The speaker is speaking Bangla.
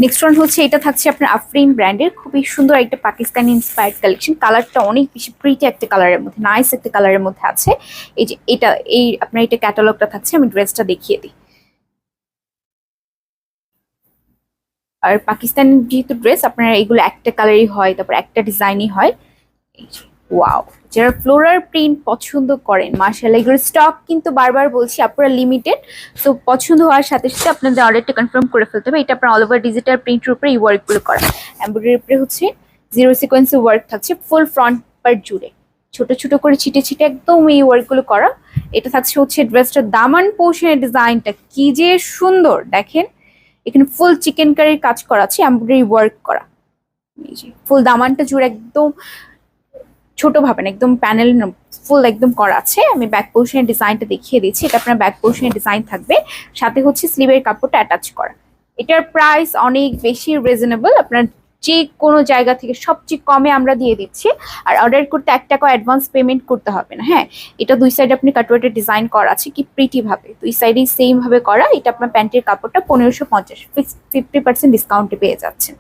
নেক্সট ওয়ান হচ্ছে এটা থাকছে আপনার আফরিন ব্র্যান্ডের, খুবই সুন্দর একটা পাকিস্তানি ইন্সপায়ার্ড কালেকশন। কালারটা অনেক বেশি প্রিটি একটা কালারের মধ্যে, নাইস একটা কালারের মধ্যে আছে। এই যে এটা, এই আপনার এটা ক্যাটালগটা থাকছে, আমি ড্রেসটা দেখিয়ে দিই। আর পাকিস্তানি যেহেতু ড্রেস, আপনার এগুলো একটা কালারই হয়, তারপর একটা ডিজাইনই হয়। এই যে ওয়াও, যারা ফ্লোরাল প্রিন্ট পছন্দ করেন মাশাআল্লাহ, এগুলোর স্টক কিন্তু বারবার বলছি আপনারা লিমিটেড। তো পছন্দ হওয়ার সাথে সাথে আপনাদের অর্ডারটা কনফার্ম করে ফেলতে হবে। এটা আপনার অল ওভার ডিজিটাল প্রিন্টের উপরে এই ওয়ার্কগুলো করা, এমব্রয়ডারির উপরে হচ্ছে জিরো সিকোয়েন্সের ওয়ার্ক থাকছে ফুল ফ্রন্ট পার্ট জুড়ে, ছোট ছোট করে ছিটে ছিটে একদম এই ওয়ার্কগুলো করা। এটা থাকছে হচ্ছে ড্রেসটার দামান পোর্শনের ডিজাইনটা কি যে সুন্দর দেখেন, এখানে ফুল চিকেন কারির কাজ করা আছে, এমব্রয়ডারি ওয়ার্ক করা। এই যে ফুল দামানটা জুড়ে একদম ছোট ভাবেন, একদম প্যানেল ফুল একদম করা আছে। আমি ব্যাক পোর্শনের ডিজাইনটা দেখিয়ে দিচ্ছি, এটা আপনার ব্যাক পোর্শনের ডিজাইন থাকবে, সাথে হচ্ছে স্লিভের কাপড়টা অ্যাটাচ করা। এটার প্রাইস অনেক বেশি রিজনেবল, আপনার যে কোনো জায়গা থেকে সবচেয়ে কমে আমরা দিয়ে দিচ্ছি। আর অর্ডার করতে 1 টাকা অ্যাডভান্স পেমেন্ট করতে হবে না। হ্যাঁ, এটা দুই সাইডে আপনি কাটওয়ার্টের ডিজাইন করা আছে, কি প্রিটি ভাবে দুই সাইডেই সেম ভাবে করা। এটা আপনার প্যান্টের কাপড়টা 1550, 50% ডিসকাউন্টে পেয়ে যাচ্ছেন।